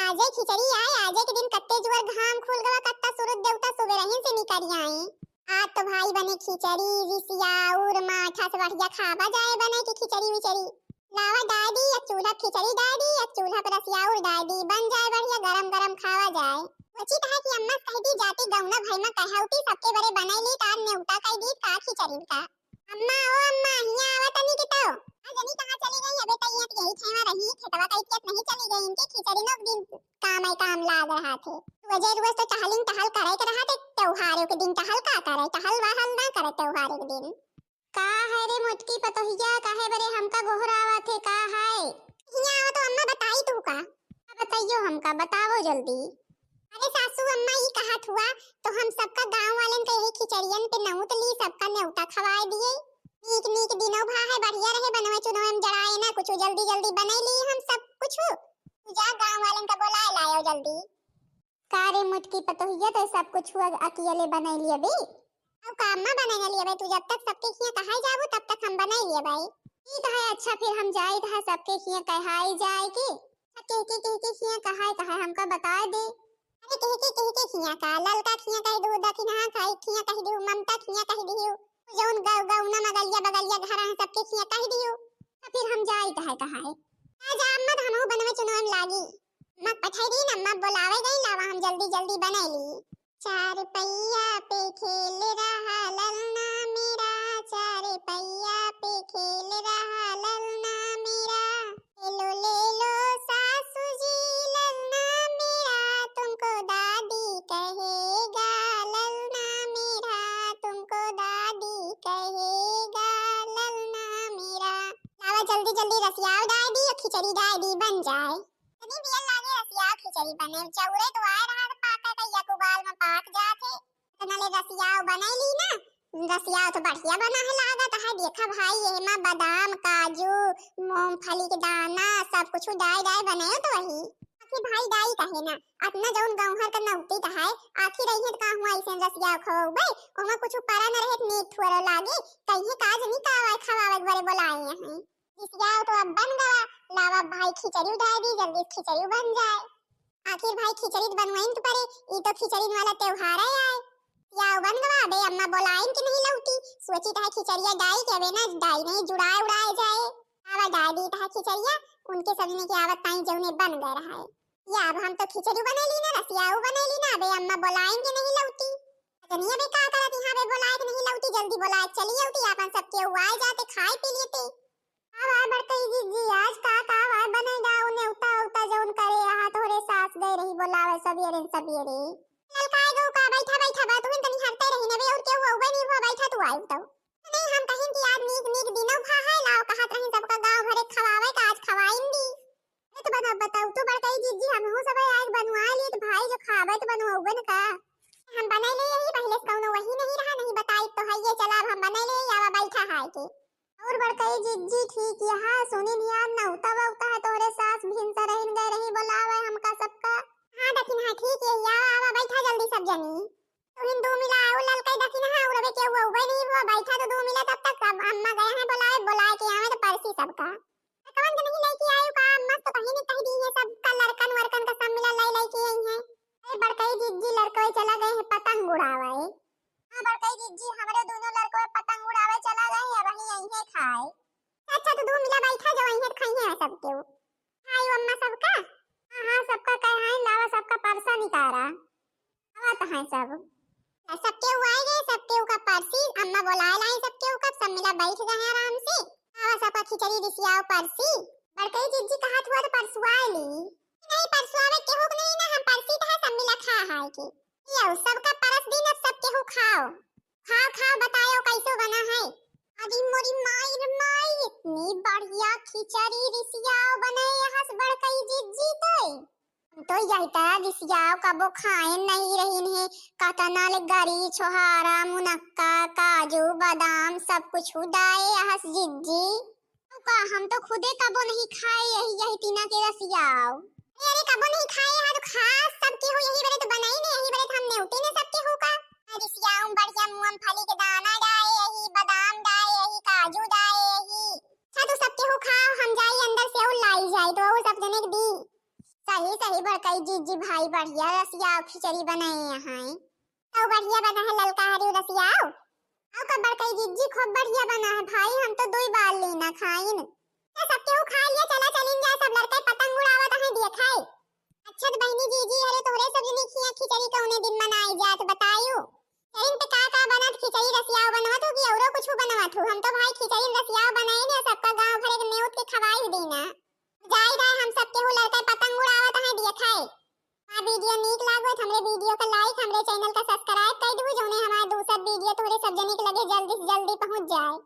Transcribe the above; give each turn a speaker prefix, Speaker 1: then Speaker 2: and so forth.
Speaker 1: आजे खिचड़ी आए, आजे के दिन कत्ते जुअर घाम खुल गवा, कत्ता सूरज देवता सुबेरहिन से निकल आए। आज तो भाई बने खिचड़ी रिसिया और माठा से बढ़िया खावा जाए बने की खिचड़ी विचड़ी। लावा दादी या चूल्हा खिचड़ी दादी या चूल्हा पर रसिया और दादी बन जाए बढ़िया गरम गरम खावा जाए। उचित है कि अम्मा कह दी जाती गौना भाई में कहौती सबके बरे बनैली तार नेउता कह दी का खिचड़ी का। अम्मा ओ अम्मा हिया आवत नहीं के तो जनी कहां चली गई, अबे तैयार यही खेवा रही खेतवा कह के नहीं चली गई, इनके खिचड़ी नो दिन काम लाग रहा थे। वजह रोज तो टहलिंग टहल करे के रहा थे, त्योहारों के दिन टहल का करे, टहल वहल ना करे त्योहारों के दिन। का है रे मुटकी पतोहिया काहे बरे हमका गोहरावा थे का है? हिया आओ तो अम्मा बताई तू का बताइयो हमका बताओ जल्दी। अरे सासू अम्मा ये कहत हुआ तो हम सबका गांव वालन के यही खिचड़ियन पे नौत ली, सबका न्योता खवाए दिए। नीक नीक दिनों भा है बढ़िया रहे बनवे चुनवे में जड़ाए ना कुछ जल्दी जल्दी बने ली हम सब कुछ। तू जा गांव वालन का बुलाए लायो जल्दी। कारे मुटकी पतोहिया तो सब कुछ हुआ अकेले बना लिए बे। अब काम्मा बनाने लिए बे, तू जब तक सबके खिया कहाई जाबू तब तक हम बनाई लिए भाई। ई तो है अच्छा फिर हम जाए था सबके खिया कहाई जाए के के खिया कहाई हमका बता दे। अरे के खिया का ललका खिया कह दू दखिना खाई खिया कह दू ममता खिया कह दियो जौन गौना मगलिया बगलिया घर है सबके खिया कह दियो। तो फिर हम जाई कहाई जा अम्मा हमहु बनवे चुनवे में लागी। अम्मा पठाई दी अम्मा बुलावे गई लावा हम जल्दी जल्दी बना ली। चार पहिया पे खेल रहा ललना मेरा, चार पहिया पे खेल रहा ललना मेरा, ले लो सासू जी ललना मेरा, तुमको दादी कहेगा ललना मेरा, तुमको दादी कहेगा ललना मेरा। लावा जल्दी जल्दी रसियाओ दादी और खिचड़ी दादी बन जाए। तनी बियल लागे रसियाओ खिचड़ी बने चौरे तो आए रहा पाका कइया को बाल में पाक जाथे। तनाले रसियाओ बनैली ना, रसियाओ तो बढ़िया बना है लागत है। देखा भाई एमा बादाम काजू मूंगफली के दाना सब कुछ डाई डाई बनायो तो वही आखिर भाई डाई कहे ना अपना जौन गौहर का नौती त है आखिर रही का हुआ ऐसे रसियाओ खवाबे ओमा कुछ पारा न रहे नीट थोड़ा लागे कहीं काज नहीं कावा खवावे बड़े बुलाए हैं। रसियाओ तो अब बन गवा, लावा भाई खिचड़ी डाल दी जल्दी खिचड़ी बन जाए। आखिर भाई खिचड़ी बनवाइन तो परे, ई तो खिचड़ी वाला त्योहार है आए याओ बन गवा। बे अम्मा बोलाइन कि नहीं लौटी सोची था खिचड़िया डाई के बे ना डाई नहीं जुड़ाए उड़ाए जाए। आवा डाई दी था खिचड़िया उनके समझने की आवत ताई जौने बन गए रहा है। या अब हम तो खिचड़ी बनेली ना रसियाओ बनेली ना, बे अम्मा बोलाइन कि नहीं लौटी तनिया बे का करत यहां बे बोलाए कि नहीं लौटी जल्दी बोलाए चली औटी अपन सबके उआए जाते खाए पी लेते। अब आ बड़कई जी आज का वाय बने गाओ ने उता उता जौन करे यहां तोरे सास गई रही बोलावे सबेरे ललकाए गो का बैठा बैठा बा तुम तनी हरते रही ने बे और के हुआ नहीं हुआ बैठा तू आई तो नहीं हम कहीं कि आज नीक नीक दिनों भा है लाओ कहत रही सबका गांव भरे खवावे का आज खवाइन दी। तो बताओ तू बड़कई जी हम हो सब आज बनवा लिए तो भाई जो खावे तो बनवाओगे न का हम बना ले यही पहले कौनो वही नहीं रहा नहीं बताई तो है ये चला हम बना ले आवा बैठा है के और बड़कई जिज्जी ठीक यहां सुनी ध्यान न उता है तोरे सास भिनसा रहन गए रही बोलावे हमका सबका। हां दखिन हां ठीक है या आवा बैठा जल्दी सब जनी तो इन दो मिला आओ ललकई दखिन हां उड़वे के हुआ उबे नहीं हुआ बैठा तो दो मिला तब तक अम्मा गए हैं बुलाए के आवे तो परसी सबका कवन के नहीं लेके आयो का अम्मा तो कहीं नहीं कह दी है सबका लड़कन वरकन का सब मिला लाई लाई के आई है। अरे बड़कई जिज्जी लड़कोई चला गए हैं पतंग उड़ावे। हां बड़कई जिज्जी हमरे दोनों लड़कों पतंग उड़ावे चला गए हैं वही यहीं है खाए। अच्छा तो दो मिला बैठा जो वहीं है खाई है सबके खाई अम्मा सबका। हां सबका कह है लावा सबका परसा निकारा आवा तो है सबके आए गए सबके का परसी अम्मा बुला लाई सबके का सब मिला बैठ गए आराम से। आवा सबका खिचड़ी रिसियाओ परसी बड़कई जिज्जी कहत हुआ तो परसुआ ली नहीं परसुआवे के हो नहीं ना हम परसी तो सब मिला खा है के यो सबका परस दिन अब सबके हो खाओ खाओ बताओ कैसे बना है। अभी मोरी माई रे माई इतनी बढ़िया खिचड़ी रिसियाओ बनाए हस बड़कई जिज्जी तो यही तरह रिसियाओ कबो खाए नहीं रही है कतना ले गरी छोहारा मुनक्का काजू बादाम सब कुछ उदाए हस जिज्जी का हम तो खुदे कबो नहीं खाए यही तीना के रसियाओ। अरे कबो नहीं खाए है तो खास सबके हो यही बड़े तो बनाई नहीं यही बड़े तो हम नेउटे ने सबके हो का रिसियाओ बढ़िया मूंगफली के दाना डाए यही बादाम डाए यही काजू डाए यही अच्छा तो सबके हो खाओ हम जाई अंदर से और लाई जाए तो वो सब जने दी सही सही बड़का बड़कई जीजी भाई बढ़िया रसिया खिचड़ी बनाए यहाँ तो बढ़िया बना है ललका हरी रसिया आओ का बड़कई जीजी खूब बढ़िया बना है भाई हम तो दो ही बार लेना खाइन तो सबके हो खा लिया चला चलिन जा सब लड़के पतंग उड़ावत है दिए खाए अच्छा तो बहनी जीजी अरे तोरे सब जनी खिया खिचड़ी कौने दिन मनाई जात बताइयो चलिन पे का बनत खिचड़ी रसिया बनवत हो कि औरो कुछ बनवत हो हम तो भाई खिचड़ी रसिया बनाए ने सबका गांव भरे के न्योत के खवाई देना जाई रहा हम सबके हो लड़का पतंग उड़ावत है दिए खाए आ वीडियो नीक लागत हमरे वीडियो का लाइक हमरे चैनल का सब्सक्राइब कर दो जोने हमारा दूसरा वीडियो तोरे सब जने के लगे जल्दी से जल्दी पहुंच जाए।